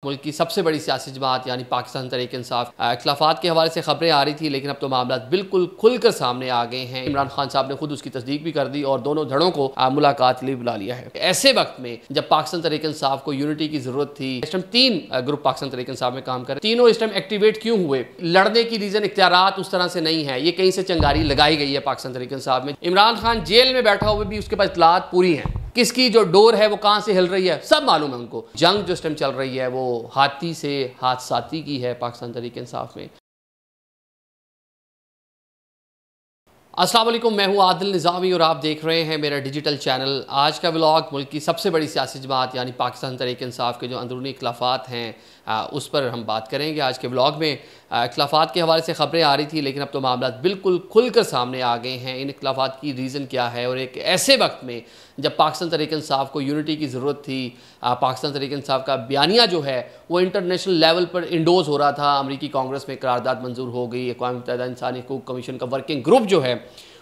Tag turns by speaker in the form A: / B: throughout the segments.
A: मुल्क की सबसे बड़ी सियासी जमात यानी पाकिस्तान तहरीक-ए-इंसाफ इख्तिलाफात के हवाले से खबरें आ रही थी, लेकिन अब तो मामला बिल्कुल खुलकर सामने आ गए हैं। इमरान खान साहब ने खुद उसकी तस्दीक भी कर दी और दोनों धड़ों को मुलाकात के लिए बुला लिया है। ऐसे वक्त में जब पाकिस्तान तहरीक-ए-इंसाफ को यूनिटी की जरूरत थी, इस टाइम 3 ग्रुप पाकिस्तान तहरीक-ए-इंसाफ में काम कर, तीनों इस टाइम एक्टिवेट क्यों हुए? लड़ने की रीजन इख्तियारात उस तरह से नहीं है, ये कहीं से चंगारी लगाई गई है पाकिस्तान तहरीक-ए-इंसाफ में। इमरान खान जेल में बैठा हुए भी उसके पास इत्तलात पूरी है, किसकी जो डोर है वो कहां से हिल रही है सब मालूम है उनको। जंग जो इस टाइम चल रही है वो हाथी से हाथ साथी की है पाकिस्तान तहरीक-ए-इंसाफ में। अस्सलाम वालेकुम, मैं हूं आदिल निज़ामी और आप देख रहे हैं मेरा डिजिटल चैनल। आज का व्लॉग मुल्क की सबसे बड़ी सियासी जमात यानी पाकिस्तान तहरीक-ए-इंसाफ के जो अंदरूनी इख्तिलाफात हैं उस पर हम बात करेंगे। आज के व्लॉग में इख्तिलाफात के हवाले से खबरें आ रही थी, लेकिन अब तो मामला बिल्कुल खुलकर सामने आ गए हैं। इन इख्तिलाफात की रीज़न क्या है और एक ऐसे वक्त में जब पाकिस्तान तहरीक-ए-इंसाफ को यूनिटी की ज़रूरत थी, पाकिस्तान तहरीक-ए-इंसाफ का बयानिया जो है वो इंटरनेशनल लेवल पर इंडोज़ हो रहा था। अमरीकी कांग्रेस में करारदाद मंजूर हो गई, अक़वाम मुत्तहिदा इंसानी हकूक़ कमीशन का वर्किंग ग्रुप जो है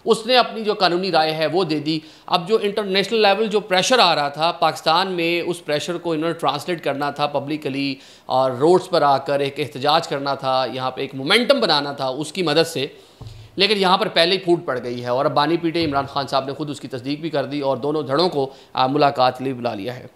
A: उसने अपनी जो कानूनी राय है वो दे दी। अब जो इंटरनेशनल लेवल जो प्रेशर आ रहा था पाकिस्तान में, उस प्रेशर को इन्होंने ट्रांसलेट करना था पब्लिकली और रोड्स पर आकर एक एहतजाज करना था, यहाँ पे एक मोमेंटम बनाना था उसकी मदद से। लेकिन यहाँ पर पहले ही फूट पड़ गई है और अब बानी पीटे इमरान खान साहब ने खुद उसकी तस्दीक भी कर दी और दोनों धड़ों को मुलाकात के लिए बुला लिया है।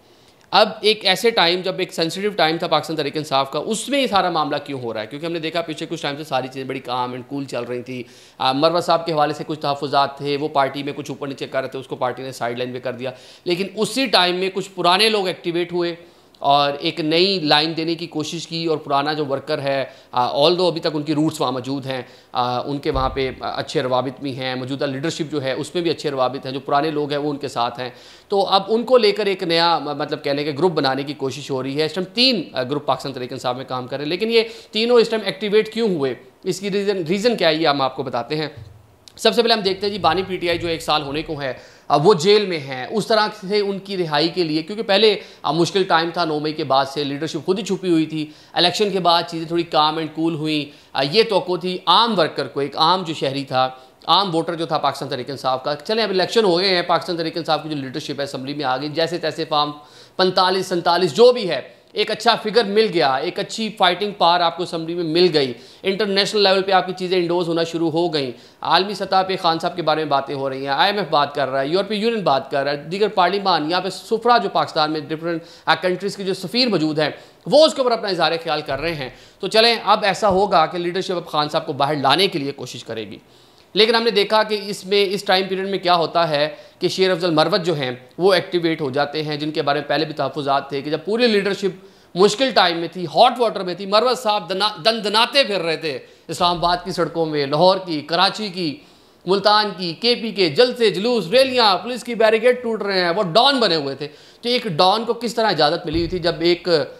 A: अब एक ऐसे टाइम जब एक सेंसिटिव टाइम था पाकिस्तान तहरीक-ए-इंसाफ का, उसमें ये सारा मामला क्यों हो रहा है? क्योंकि हमने देखा पीछे कुछ टाइम से सारी चीज़ें बड़ी काम एंड कूल चल रही थी। मरवत साहब के हवाले से कुछ तहफ़्फ़ुज़ात थे, वो पार्टी में कुछ ऊपर नीचे कर रहे थे, उसको पार्टी ने साइड लाइन पे कर दिया। लेकिन उसी टाइम में कुछ पुराने लोग एक्टिवेट हुए और एक नई लाइन देने की कोशिश की और पुराना जो वर्कर है ऑल दो अभी तक उनकी रूट्स वहाँ मौजूद हैं, उनके वहाँ पे अच्छे रवाबित भी हैं, मौजूदा लीडरशिप जो है उसमें भी अच्छे रवाबित हैं, जो पुराने लोग हैं वो उनके साथ हैं। तो अब उनको लेकर एक नया मतलब कहने के ग्रुप बनाने की कोशिश हो रही है। इस टाइम 3 ग्रुप पाकिस्तान तहरीक-ए-इंसाफ में काम कर रहे हैं, लेकिन ये तीनों इस टाइम एक्टिवेट क्यों हुए, इसकी रीज़न क्या है ये हम आपको बताते हैं। सबसे पहले हम देखते हैं जी, बानी पीटीआई जो 1 साल होने को है वो जेल में है। उस तरह से उनकी रिहाई के लिए, क्योंकि पहले मुश्किल टाइम था 9 मई के बाद से, लीडरशिप खुद ही छुपी हुई थी। इलेक्शन के बाद चीज़ें थोड़ी काम एंड कूल हुई। ये तवक्को थी आम वर्कर को, एक आम जो शहरी था, आम वोटर जो था पाकिस्तान तहरीक-ए-इंसाफ का, चलें अब इलेक्शन हो गए हैं, पाकिस्तान तहरीक-ए-इंसाफ की जो लीडरशिप है असम्बली में आ गई, जैसे तैसे फॉर्म 45-47 जो भी है एक अच्छा फिगर मिल गया, एक अच्छी फाइटिंग पावर आपको असम्बली में मिल गई। इंटरनेशनल लेवल पे आपकी चीज़ें इंडोज होना शुरू हो गई। आलमी सतह पे खान साहब के बारे में बातें हो रही हैं, IMF बात कर रहा है, यूरोपीय यूनियन बात कर रहा है, दीगर पार्लिमान, यहाँ पे सुफरा जो पाकिस्तान में डिफरेंट कंट्रीज़ के जो सफ़ीर मौजूद हैं वो उसके ऊपर अपना इज़हार ख्याल कर रहे हैं। तो चलें अब ऐसा होगा कि लीडरशिप अब खान साहब को बाहर लाने के लिए कोशिश करेगी। लेकिन हमने देखा कि इसमें इस टाइम पीरियड में क्या होता है कि शेर अफजल मरवत जो हैं वो एक्टिवेट हो जाते हैं, जिनके बारे में पहले भी तहफ़्फ़ुज़ात थे कि जब पूरी लीडरशिप मुश्किल टाइम में थी, हॉट वाटर में थी, मरवत साहब दनाते फिर रहे थे इस्लामाबाद की सड़कों में, लाहौर की, कराची की, मुल्तान की, KP के जलसे जुलूस, रैलियाँ, पुलिस की बैरिकेड टूट रहे हैं, वो डॉन बने हुए थे। तो एक डॉन को किस तरह इजाज़त मिली हुई थी जब एक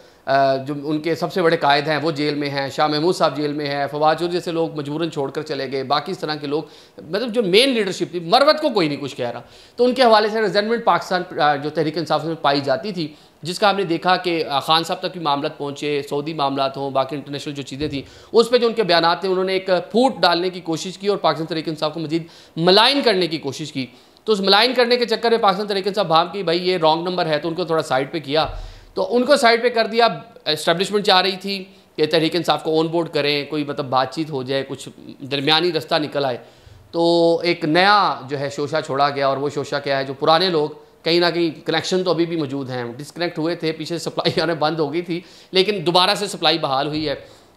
A: जो उनके सबसे बड़े कायद हैं वो जेल में हैं, शाह महमूद साहब जेल में हैं, फवाद चौधरी जैसे लोग मजबूरन छोड़कर चले गए, बाकी इस तरह के लोग, मतलब जो मेन लीडरशिप थी, मरवत को कोई नहीं कुछ कह रहा। तो उनके हवाले से रिजेंटमेंट पाकिस्तान जो तहरीक-ए-इंसाफ में पाई जाती थी, जिसका हमने देखा कि खान साहब तक भी मामलात पहुँचे, सऊदी मामलात हों, बाकी इंटरनेशनल जो चीज़ें थी उस पर जो उनके बयान थे उन्होंने एक फूट डालने की कोशिश की और पाकिस्तान तहरीक-ए-इंसाफ को मजीद मलाइन करने की कोशिश की। तो उस मलाइन करने के चक्कर में पाकिस्तान तहरीक-ए-इंसाफ भाव की भाई ये रॉन्ग नंबर है, तो उनको थोड़ा साइड पर किया, तो उनको साइड पे कर दिया। एस्टेब्लिशमेंट चाह रही थी कि तहरीक-ए-इंसाफ को ऑन बोर्ड करें, कोई मतलब बातचीत हो जाए, कुछ दरमियानी रास्ता निकल आए। तो एक नया जो है शोशा छोड़ा गया और वो शोशा क्या है, जो पुराने लोग कहीं ना कहीं कनेक्शन तो अभी भी मौजूद हैं, डिस्कनेक्ट हुए थे, पीछे सप्लाई आने बंद हो गई थी, लेकिन दोबारा से सप्लाई बहाल हुई है।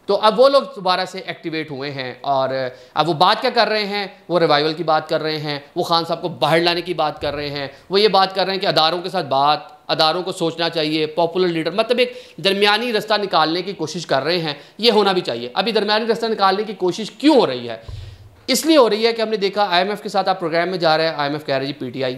A: तो अब वो लोग दोबारा से एक्टिवेट हुए हैं और अब वो बात क्या कर रहे हैं, वो रिवाइवल की बात कर रहे हैं, वो खान साहब को बाहर लाने की बात कर रहे हैं, वो ये बात कर रहे हैं कि अदारों के साथ बात, अदारों को सोचना चाहिए, पॉपुलर लीडर, मतलब एक दरमियानी रास्ता निकालने की कोशिश कर रहे हैं, ये होना भी चाहिए। अभी दरमियानी रास्ता निकालने की कोशिश क्यों हो रही है? इसलिए हो रही है कि हमने देखा IMF के साथ आप प्रोग्राम में जा रहे हैं, IMF कह रहे हैं जी PTI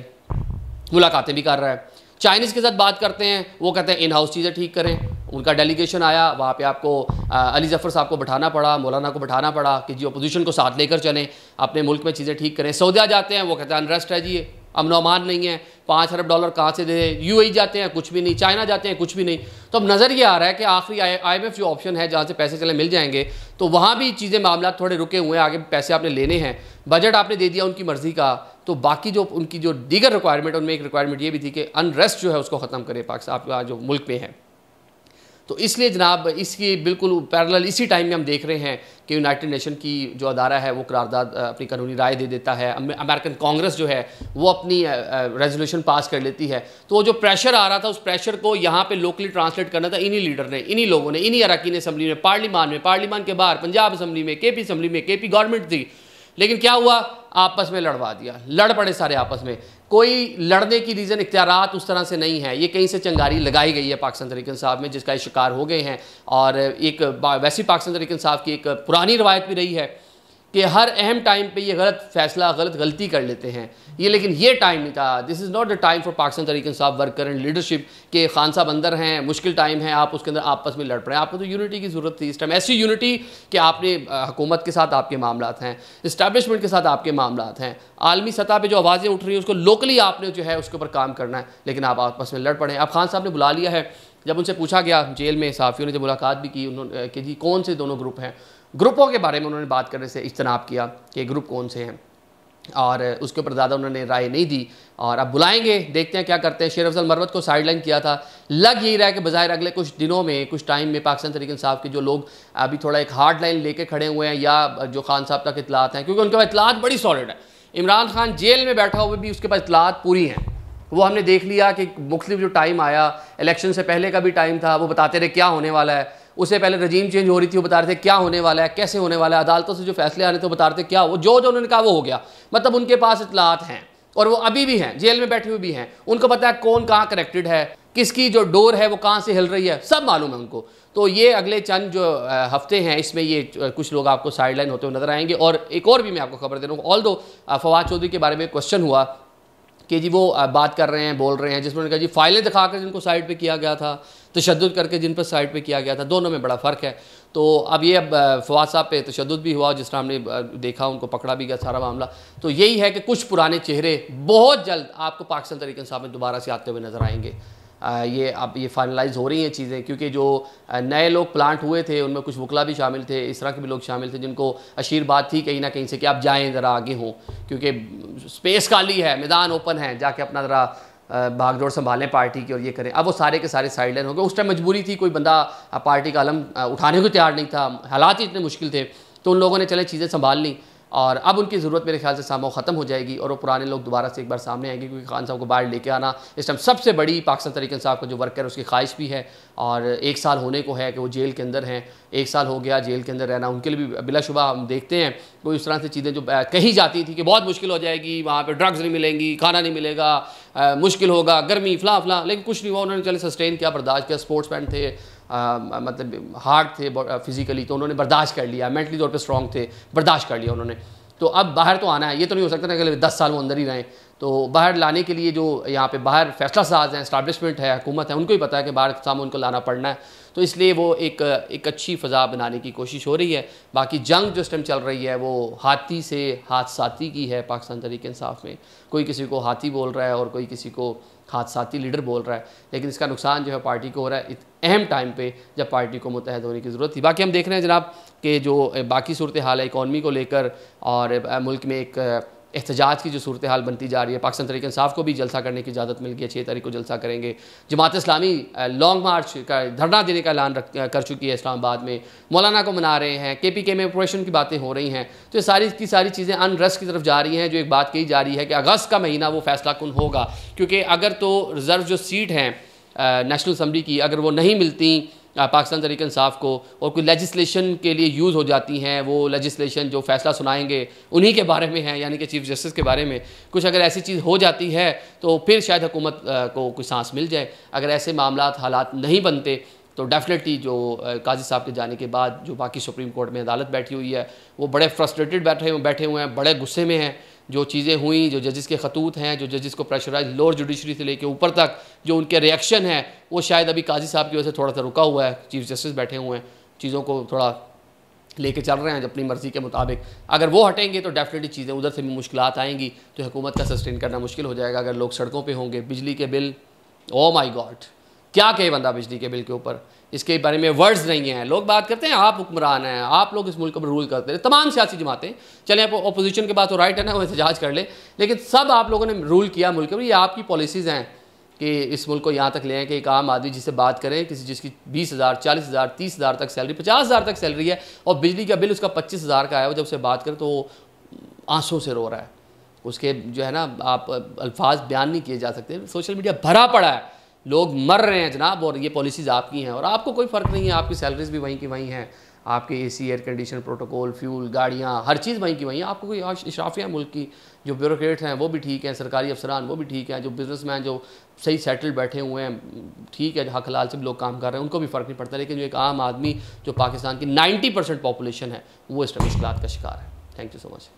A: मुलाकातें भी कर रहा है, चाइनीज़ के साथ बात करते हैं, वो कहते हैं इन हाउस चीज़ें ठीक करें। उनका डेलीगेशन आया, वहाँ पे आपको अली जफ़र साहब को बैठाना पड़ा, मौलाना को बैठाना पड़ा कि जी अपोजिशन को साथ लेकर चलें, अपने मुल्क में चीज़ें ठीक करें। सऊदी जाते हैं, वो कहते हैं अनरेस्ट है जी, अमन अमान नहीं है, $5 अरब कहाँ से दे। UAE जाते हैं कुछ भी नहीं, चाइना जाते हैं कुछ भी नहीं। तो अब नज़र ये आ रहा है कि आखिरी IMF जो ऑप्शन है जहाँ से पैसे चले मिल जाएंगे, तो वहाँ भी चीज़ें मामला थोड़े रुके हुए हैं, आगे पैसे आपने लेने हैं, बजट आपने दे दिया उनकी मर्ज़ी का, तो बाकी जो उनकी जो दीगर रिक्वायरमेंट, उनमें एक रिक्वायरमेंट ये भी थी कि अनरेस्ट जो है उसको ख़त्म करे पाकिस्तान जो मुल्क में है। तो इसलिए जनाब इसकी बिल्कुल पैरेलल इसी टाइम में हम देख रहे हैं कि यूनाइटेड नेशन की जो अदारा है वो करारदाद अपनी कानूनी राय दे देता है, अमेरिकन कांग्रेस जो है वो अपनी रेजोल्यूशन पास कर लेती है। तो वो जो प्रेशर आ रहा था उस प्रेशर को यहाँ पे लोकली ट्रांसलेट करना था इन्हीं लीडर ने, इन्हीं लोगों ने, इन्हीं अरकान असम्बली में, पार्लियामान के बाहर, पंजाब असम्बली में, केपी असम्बली में, केपी गवर्नमेंट थी। लेकिन क्या हुआ, आपस में लड़वा दिया, लड़ पड़े सारे आपस में। कोई लड़ने की रीज़न इख्तियारात उस तरह से नहीं है, ये कहीं से चंगारी लगाई गई है पाकिस्तान तहरीक इंसाफ में, जिसका ये शिकार हो गए हैं। और एक वैसी पाकिस्तान तहरीक इंसाफ की एक पुरानी रवायत भी रही है कि हर अहम टाइम पे ये गलत फैसला, गलती कर लेते हैं ये, लेकिन ये टाइम नहीं था। This is not the time for Pakistan Tehreek Insaf worker and leadership के खान साहब अंदर हैं, मुश्किल टाइम है, आप उसके अंदर आपस में लड़ पड़े। आपको तो यूनिटी की ज़रूरत थी इस टाइम, ऐसी यूनिटी कि आपने हुकूमत के साथ आपके मामलात हैं, इस्टेब्लिशमेंट के साथ आपके मामलात हैं, आलमी सतह पर जो आवाज़ें उठ रही हैं उसको लोकली आपने जो है उसके ऊपर काम करना है, लेकिन आप आपस में लड़ पड़े। अब खान साहब ने बुला लिया है, जब उनसे पूछा गया जेल में, सहाफ़ियों ने जब मुलाकात भी की उन्होंने कि जी कौन से दोनों ग्रुप हैं, ग्रुपों के बारे में उन्होंने बात करने से इज्तनाब किया कि ग्रुप कौन से हैं, और उसके ऊपर ज़्यादा उन्होंने राय नहीं दी। और अब बुलाएंगे, देखते हैं क्या करते हैं। शेर अफजल मरवत को साइडलाइन किया था, लग यही रहा है कि बज़ाहिर अगले कुछ दिनों में, कुछ टाइम में पाकिस्तान तहरीक इंसाफ के जो लोग अभी थोड़ा एक हार्ड लाइन लेके खड़े हुए हैं, या जो खान साहब तक इतलात हैं, क्योंकि उनके पास इतलात बड़ी सॉलिड है। इमरान खान जेल में बैठा हुआ भी उसके पास इतलात पूरी हैं। वो हमने देख लिया कि मुख्तलिफ जो टाइम आया, इलेक्शन से पहले का भी टाइम था, वो बताते रहे क्या होने वाला है, उससे पहले रजीम चेंज हो रही थी, वो बता रहे थे क्या होने वाला है, कैसे होने वाला है, अदालतों से जो फैसले आने थे वो बता रहे थे क्या, वो जो उन्होंने कहा वो हो गया। मतलब उनके पास इतलात हैं, और वो अभी भी हैं, जेल में बैठे हुए भी हैं, उनको पता है कौन कहाँ कनेक्टेड है, किसकी जो डोर है वो कहाँ से हिल रही है, सब मालूम है उनको। तो ये अगले चंद जो हफ्ते हैं इसमें ये कुछ लोग आपको साइडलाइन होते हुए नजर आएंगे। और एक और भी मैं आपको खबर दे रहा हूँ, ऑल दो फवाद चौधरी के बारे में क्वेश्चन हुआ कि जी वो बात कर रहे हैं, बोल रहे हैं, जिसमें उन्होंने कहा जी फाइलें दिखाकर जिनको साइड पे किया गया था, तशद्दुद करके जिन पर साइड पे किया गया था, दोनों में बड़ा फ़र्क है। तो अब ये फवाद साहब पे तशद्दुद भी हुआ, जिस तरह हमने देखा उनको पकड़ा भी गया सारा मामला। तो यही है कि कुछ पुराने चेहरे बहुत जल्द आपको पाकिस्तान तहरीक इंसाफ में दोबारा से आते हुए नज़र आएंगे। ये अब ये फाइनलाइज हो रही हैं चीज़ें, क्योंकि जो नए लोग प्लांट हुए थे उनमें कुछ वकला भी शामिल थे, इस तरह के भी लोग शामिल थे जिनको अशीर बात थी कहीं ना कहीं से कि आप जाएं ज़रा आगे हों, क्योंकि स्पेस खाली है, मैदान ओपन है, जाके अपना ज़रा भागदौड़ संभालें पार्टी की और ये करें। अब वो सारे के सारे साइडलाइन हो गए। उस टाइम मजबूरी थी, कोई बंदा पार्टी का अलम उठाने को तैयार नहीं था, हालात ही इतने मुश्किल थे, तो उन लोगों ने चले चीज़ें संभाल ली। और अब उनकी ज़रूरत मेरे ख्याल से सामो ख़त्म हो जाएगी और वो पुराने लोग दोबारा से एक बार सामने आएंगे, क्योंकि खान साहब को बाहर लेके आना इस टाइम सबसे बड़ी पाकिस्तान तहरीक इंसाफ का जो वर्कर है उसकी ख्वाहिश भी है। और 1 साल होने को है कि वो जेल के अंदर हैं, 1 साल हो गया जेल के अंदर रहना उनके लिए भी बिलाशुबा। हम देखते हैं कोई उस तरह से चीज़ें जो कही जाती थी कि बहुत मुश्किल हो जाएगी, वहाँ पर ड्रग्स नहीं मिलेंगी, खाना नहीं मिलेगा, मुश्किल होगा, गर्मी फला फला, लेकिन कुछ नहीं हुआ। उन्होंने चले सस्टेन किया, बर्दाश्त किया, स्पोर्ट्स मैन थे, मतलब हार्ड थे फिजिकली, तो उन्होंने बर्दाश्त कर लिया, मेंटली तौर पर स्ट्रॉन्ग थे, बर्दाश्त कर लिया उन्होंने। तो अब बाहर तो आना है, ये तो नहीं हो सकता ना कि 10 साल वो अंदर ही रहें। तो बाहर लाने के लिए जो यहाँ पे बाहर फैसला साज हैं, इस्टेब्लिशमेंट है, हुकूमत है, उनको ही पता है कि बाहर सामने उनको लाना पड़ना है। तो इसलिए वो एक अच्छी फ़ज़ा बनाने की कोशिश हो रही है। बाकी जंग जो इस टाइम चल रही है वो हाथी से हादसाती की है पाकिस्तान तहरीक इंसाफ में। कोई किसी को हाथी बोल रहा है और कोई किसी को हादसाती लीडर बोल रहा है, लेकिन इसका नुकसान जो है पार्टी को हो रहा है अहम टाइम पे जब पार्टी को मुतहद होने की ज़रूरत थी। बाकी हम देख रहे हैं जनाब कि जो बाकी सूरत हाल है इकॉनमी को लेकर, और मुल्क में एक एहतजाज की जो सूरत हाल बनती जा रही है, पाकिस्तान तहरीक इंसाफ को भी जलसा करने की इजाज़त मिल गई है, 6 तारीख को जलसा करेंगे। जमात इस्लामी लॉन्ग मार्च का धरना देने का ऐलान कर चुकी है इस्लामाबाद में, मौलाना को मना रहे हैं, KPK में ऑपरेशन की बातें हो रही हैं। तो ये सारी की सारी चीज़ें अनरेस्ट की तरफ जा रही हैं। जो एक बात कही जा रही है कि अगस्त का महीना वो फैसला कुन होगा, क्योंकि अगर तो रिज़र्व जो सीट हैं नेशनल असम्बली की अगर वो नहीं मिलती पाकिस्तान तहरीक इंसाफ को और कोई लेजिस्लेशन के लिए यूज़ हो जाती हैं, वो लेजिस्लेशन जो फैसला सुनाएंगे उन्हीं के बारे में है, यानी कि चीफ़ जस्टिस के बारे में, कुछ अगर ऐसी चीज़ हो जाती है तो फिर शायद हुकूमत को कोई सांस मिल जाए। अगर ऐसे मामलात हालात नहीं बनते तो डेफिनेटली जो काजी साहब के जाने के बाद जो बाकी सुप्रीम कोर्ट में अदालत बैठी हुई है वो बड़े फ्रस्ट्रेटेड बैठे हुए हैं, बड़े गुस्से में हैं। जो चीज़ें हुई, जो जजेस के खतूत हैं, जो जजेस को प्रेशराइज लोअर जुडिशरी से लेके ऊपर तक जो उनके रिएक्शन है, वो शायद अभी काजी साहब की वजह से थोड़ा सा रुका हुआ है। चीफ जस्टिस बैठे हुए हैं, चीज़ों को थोड़ा लेके चल रहे हैं अपनी मर्ज़ी के मुताबिक। अगर वो हटेंगे तो डेफिनेटली चीज़ें उधर से भी मुश्किलात आएंगी, तो हुकूमत का सस्टेन करना मुश्किल हो जाएगा। अगर लोग सड़कों पर होंगे, बिजली के बिल, ओ माई गॉड, क्या कहे बंदा बिजली के बिल के ऊपर, इसके बारे में वर्ड्स नहीं हैं। लोग बात करते हैं आप हुक्मरान हैं, आप लोग इस मुल्क पर रूल करते हैं, तमाम सियासी जमातें, चलें अपोजिशन के बाद तो राइट है ना, वो एहतजाज कर ले, लेकिन सब आप लोगों ने रूल किया मुल्क में, ये आपकी पॉलिसीज़ हैं। कि इस मुल्क को यहाँ तक ले आएँ कि एक आम आदमी जिससे बात करें, किसी जिसकी 20,000, 40,000, 30,000 तक सैलरी, 50,000 तक सैलरी है और बिजली का बिल उसका 25,000 का आया, वो जब से बात करें तो आंसू से रो रहा है। उसके जो है ना, आप अल्फाज बयान नहीं किए जा सकते। सोशल मीडिया भरा पड़ा है, लोग मर रहे हैं जनाब, और ये पॉलिसीज़ आपकी हैं और आपको कोई फ़र्क नहीं है। आपकी सैलरीज भी वहीं की वहीं हैं, आपके AC, air condition, protocol, fuel, गाड़ियाँ, हर चीज़ वहीं की वहीं है। आपको कोई इशराफिया मुल्क की जो ब्यूरोक्रेट हैं वो भी ठीक हैं, सरकारी अफसरान वो भी ठीक हैं, जो बिजनेसमैन जो सही सेटल बैठे हुए हैं, ठीक है, हक हलाल से भी लोग काम कर रहे हैं, उनको भी फ़र्क नहीं पड़ता। लेकिन जो एक आम आदमी जो पाकिस्तान की 90% पॉपुलेशन है वो इस मुश्किलात का शिकार है। Thank you so much.